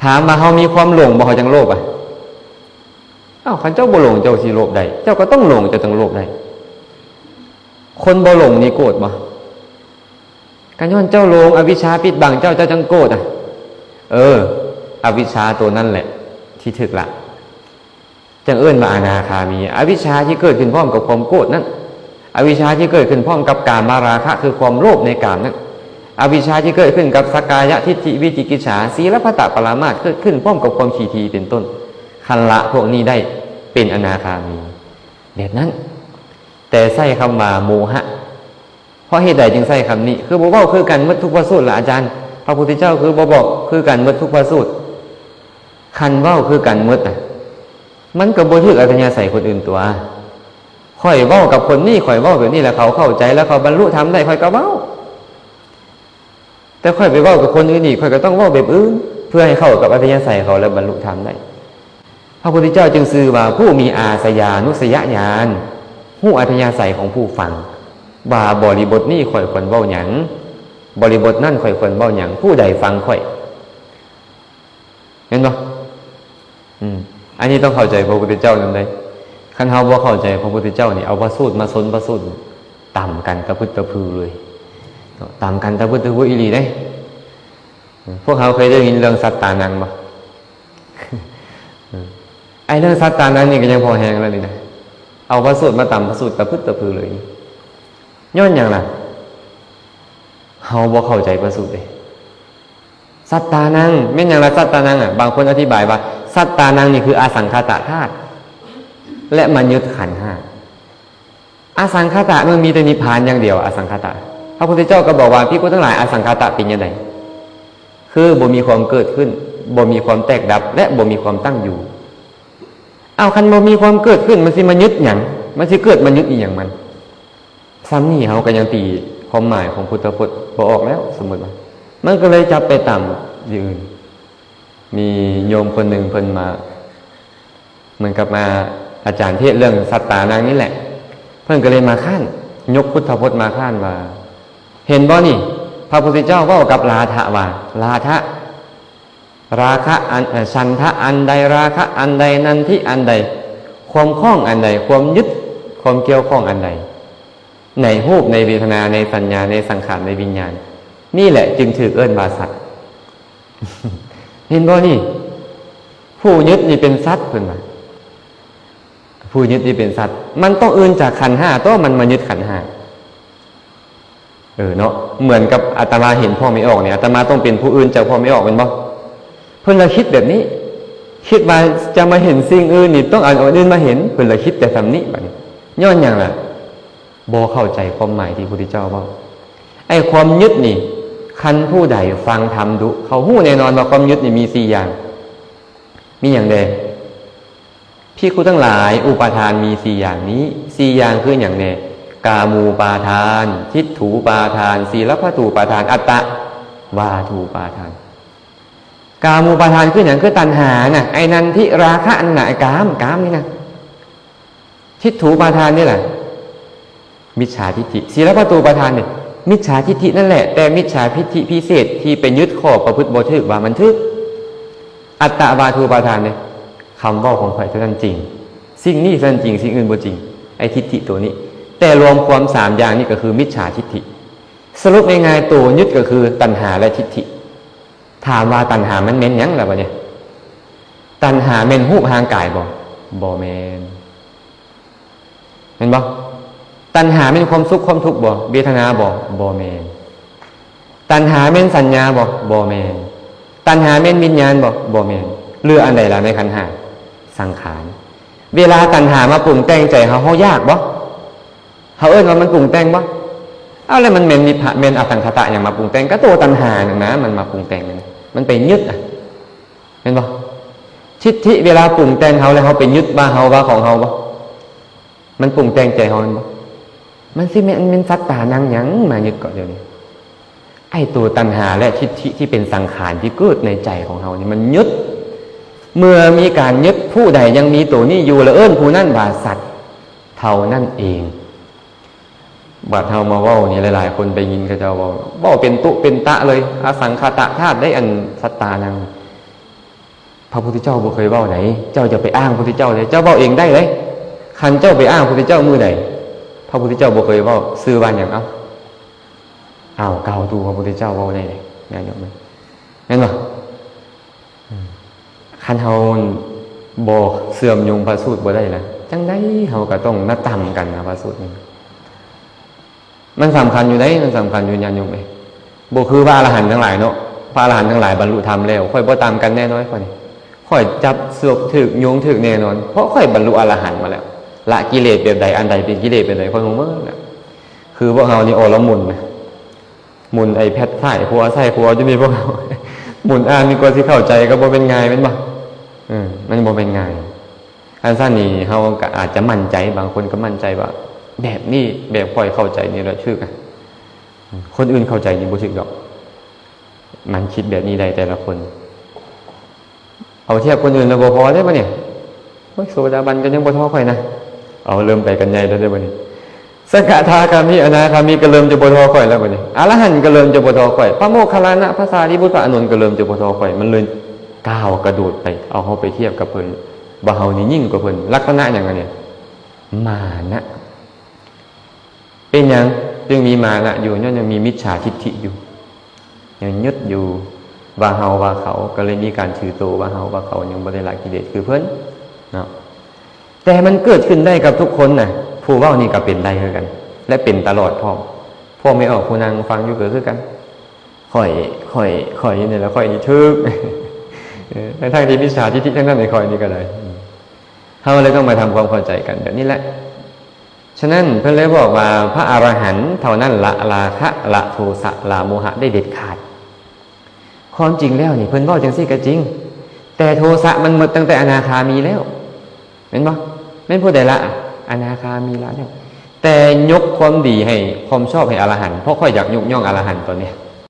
ถามมาเฮามีความหลงบ่เฮาจังโลภอ่ะคันเจ้าบ่หลงเจ้าสิโลภได้เจ้าก็ต้องหลงเจ้าต้องโลภได้คนบ่หลงนี่โกรธบ่กันย้อนเจ้าหลงอวิชชาปิดบังเจ้าจังโกรธอ่ะอวิชชาตัวนั่นแหละที่ถึกละจังเอิ้นว่าอนาคามีอวิชชาที่เกิดขึ้นพร้อมกับความโกรธนั้นอวิชชาที่เกิดขึ้นพร้อมกับกามราคะคือความโลภในกามนั้นอวิชชาที่เกิดขึ้นกับสักกายทิฏฐิวิจิกิจฉาศีลพัตตปรามาสเกิดขึ้นพร้อมกับความขี้ทีเป็นต้นคันละพวกนี้ได้เป็นอนาคามีแบบนั้นแต่ใส่คำว่าโมหะเพราะเหตุใดจึงใส่คำนี้คือบ่เว้าคือกันหมดทุกพระสูตรล่ะอาจารย์พระพุทธเจ้าคือบ่บอกคือกันหมดทุกพระสูตรคันเว้าคือกันหมดน่ะมันก็บ่ถึกอัธยาศัยคนอื่นตัวข่อยเว้ากับคนนี้ข่อยเว้าแบบนี้แล้วเขาเข้าใจแล้วเขาบรรลุธรรมได้ข่อยก็เว้าแต่ข่อยไปเว้ากับคนอื่นอีกข่อยก็ต้องเว้าแบบอื่นเพื่อให้เข้ากับอัธยาศัยเขาแล้วบรรลุธรรมได้พระพุทธเจ้าจึงชื่อว่าผู้มีอาสยานุสยญาณฮู้อัธยาศัยของผู้ฟังว่าบริบทนี้ข่อยควรเว้าหยังบริบทนั่นข่อยควรเว้าหยังผู้ใดฟังข่อยเห็นบ่อันนี้ต้องเข้าใจพระพุทธเจ้านำได้คันเฮาบ่เข้าใจพระพุทธเจ้านี่เอาพระสูตรมาสนพระสูตรต่ำกันตะพึดตะพือเลยต่ำกันตะพึดตะพืออีหลีเด้พวกเขาเคยได้ยินเรื่องสัตตานังบ่ไอ้เรื่องสัตตานังนี่ก็ยังพอแฮงแล้วนี่นะเอาพระสูตรมาต่ำพระสูตรตะพึดตะพือเลยย้อนหยังล่ะเฮาบ่เข้าใจพระสูตรเด้สัตตานังแม่นหยังล่ะสัตตานังบางคนอธิบายว่าสัตตานังนี่คืออสังขตธาตุและมันยึดขันธ์ห้าอสังขตะมันมีแต่นิพพานอย่างเดียวอสังขตะพระพุทธเจ้าก็บอกว่าภิกษุทั้งหลายอสังขตะเป็นยังไงคือบ่มีความเกิดขึ้นบ่มีความแตกดับและบ่มีความตั้งอยู่คันบ่มีความเกิดขึ้นมันสิมายึดหยังมันสิเกิดมันยึดอีหยังมันซ้ำนี่เฮาก็ยังตีความหมายของพุทธพจน์บ่ออกแล้วสมมุติว่ามันก็เลยจับไปตามอย่างอื่นมีโยมคนหนึ่งเพิ่นมาเหมือนกับมาอาจารย์เทศเรื่องสัตตานังนี่แหละเพิ่นก็เลยมาค้านยกพุทธพจน์มาค้านว่าเห็นบ่นี่พระพุทธเจ้าเว้ากับลาทะว่าลาทะราคะอันฉันทะอันใดราคะอันใดนันทิอันใดความคล้องอันใดความยึดความเกี่ยวข้องอันใดในรูปในเวทนาในสัญญาในสังขารในวิญญาณนี่แหละจึงถือเอิ้นว่าสัตว์ เห็นบ่นี่ผู้ยึดนี่เป็นสัตว์เพิ่นว่าผู้ยึดนี่เป็นสัตว์มันต้องอื่นจากขันธ์ห้าต้องมันมายึดขันธ์ห้าเนาะเหมือนกับอาตมาเห็นพ่อไม่ออกเนี่ยอาตมาต้องเป็นผู้อื่นจากพ่อไม่ออกเป็นบ่เพิ่นละคิดแบบนี้คิดว่าจะมาเห็นสิ่งอื่นนี่ต้องเอาอื่นมาเห็นเพิ่นละคิดแต่ทำนี้บัดนี้ย้อนหยังล่ะบ่เข้าใจความหมายที่พระพุทธเจ้าเว้าไอ้ความยึดนี่คันผู้ใดฟังธรรมดุเขาฮู้แน่นอนว่าความยึดนี่มี4อย่างมีหยังใดภิกขุทั้งหลายอุปาทานมี4อย่างนี้4อย่างคือหยังแน่กามูปาทานทิฏฐุปาทานศีลพัตตุปาทานอัตตะวาทูปาทานกามูปาทานคือหยังคือตัณหาน่ะไอ้นันทิราคะอันน่ะไอ้กามนี่นะทิฏฐุปาทานนี่แหละมิจฉาทิฏฐิศีลพัตตุปาทานนี่มิจฉาทิฏฐินั่นแหละแต่มิจฉาทิฏฐิพิเศษที่ไปยึดข้อประพฤติบ่ถูกว่ามันถูกอัตตะวาทูปาทานนี่คำเว้าของข่อยเท่านั้นจริงสิ่งนี้เท่านั้นจริงสิ่งอื่นบ่จริงไอ้ทิฏฐิตัวนี้แต่รวมความ3อย่างนี้ก็คือมิจฉาทิฏฐิสรุปง่ายๆตัวยึดก็คือตัณหาและทิฏฐิถามว่าตัณหามันแม่นหยังล่ะบัดนี้ตัณหาแม่นรูปร่างกายบ่แม่นเห็นบ่ตัณหาแม่นความสุขความทุกข์บ่เวทนาบ่แม่นตัณหาแม่นสัญญาบ่แม่นตัณหาแม่นวิญญาณบ่แม่นเรืออันใดล่ะในขันธ์ห้าสังขารเวลาตัณหามาปรุงแต่งใจเฮายากบ่เฮาเอิ้นว่ามันปรุงแต่งบ่แล้วมันแม่นนิพพานแม่นอสังขตะหยังมาปรุงแต่งก็ตัวตัณหานั่นนะมันมาปรุงแต่งมันไปยึดเห็นบ่ทิฏฐิเวลาปรุงแต่งเฮาแล้วเฮาไปยึดว่าเฮาว่าของเฮาบ่มันปรุงแต่งใจเฮาบ่มันสิแม่นสัตตานังหยังมายึดเกาะเดี๋ยวนี้ไอ้ตัวตัณหาและทิฏฐิที่เป็นสังขารที่เกิดในใจของเฮานี่มันยึดเมื่อมีการยึดผู้ใดยังมีตัวนี้อยู่แล้วเอิ้นผู้นั้นว่าสัตว์เท่านั้นเอง บาดเฮามาเว้านี่หลายๆคนไปยินเขาเจ้าเว้าเป็นตุเป็นตะเลยอสังคตะธาตุได้อันสัตตานังพระพุทธเจ้าบ่เคยเว้าไหนเจ้าจะไปอ้างพระพุทธเจ้าเลยเจ้าเว้าเองได้เลยคันเจ้าไปอ้างพระพุทธเจ้ามื้อใดพระพุทธเจ้าบ่เคยเว้าชื่อว่าหยังอ้าวกล่าวตูพระพุทธเจ้าเว้าได้เลยงานยกมือแม่นบ่คันเฮาบ่เสื่อมยงพระสูตรบ่ได้ล่ะจังได๋เฮาก็ต้องนัดต่ำกันนะพระสูตรนี่มันสำคัญอยู่ได้มันสำคัญอยู่ญาติโยมเอ้ยบ่คือพระอรหันต์ทั้งหลายเนาะพระอรหันต์ทั้งหลายบรรลุธรรมแล้วค่อยบ่ตามกันแน่นอนค่อยนี่ค่อยจับเสือกถึกโยงถึกแน่นอนเพราะค่อยบรรลุอรหันต์มาแล้วละกิเลสแบบใดอันใดเป็นกิเลสแบบใดค่อยรู้หมดน่ะคือพวกเฮานี่ละมุนนะหมุนไอ้แพทใส่ผัวใส่ผัวจะมีพวกเฮาหมุนอ่านนี่ก็สิเข้าใจก็บ่เป็นง่ายแม่นบ่มันบ่เป็นง่ายอันซั่นนี่เฮาก็อาจจะมั่นใจบางคนก็มั่นใจว่าแบบนี้แบบค่อยเข้าใจนี่แหละชื่อกันคนอื่นเข้าใจนี่บ่ถึกดอกมันคิดแบบนี้ได้แต่ละคนเอาเทียบคนอื่นแล้วบ่พอได้ป่ะเนี่ยโอ้ยโสดาบันก็ยังบ่ท้อค่อยนะเอาเริ่มไปกันใหญ่แล้วได้ป่ะนี่สกทาคามีอนาคามีก็เริ่มจะบ่ท้อค่อยแล้วป่ะนี่อรหันต์ก็เริ่มจะบ่ท้อค่อยพระโมคคัลลานะพระสารีบุตรพระอานนท์ก็เริ่มจะบ่ท้อค่อยมันเลยก้าวกระโดดไปเอาเฮาไปเทียบกับเพิ่นบ่เฮานี่ยิ่งกว่าเพิ่นลักษณะหยังเนี่ยมานะเป็นหยังจึงมีมานะอยู่ย้อนยังมีมิจฉาทิฏฐิอยู่ยังยึดอยู่ว่าเฮาว่าเขาก็เลยมีการถือตัวว่าเฮาว่าเขายังบ่ได้ละกิเลสคือเพิ่นเนาะแต่มันเกิดขึ้นได้กับทุกคนน่ะผู้เว้านี่ก็เป็นได้คือกัน และเป็นตลอดพร้อมพ่อไม่ออกผู้นางฟังอยู่ก็คือกันค่อยนี่แล้วค่อยนี่ทึกในทางที่มิจฉาทิฏฐิทั้งนั้นในค่อยนี่ก็เลยเฮาเลยต้องมาทำความเข้าใจกันแบบนี้แหละฉะนั้นเพิ่นเลยบอกว่าพระอรหันต์เท่านั้นละราคะละโทสะละโมหะได้เด็ดขาดความจริงแล้วนี่เพิ่นเว้าจังซี่ก็จริงแต่โทสะมันหมดตั้งแต่อนาคามีแล้วเห็นบ่แม่นผู้ใดละอนาคามีละแล้วแต่ยกความดีให้ความชอบให้อรหันต์เพราะค่อยอยากยกย่องอรหันต์ตอนนี้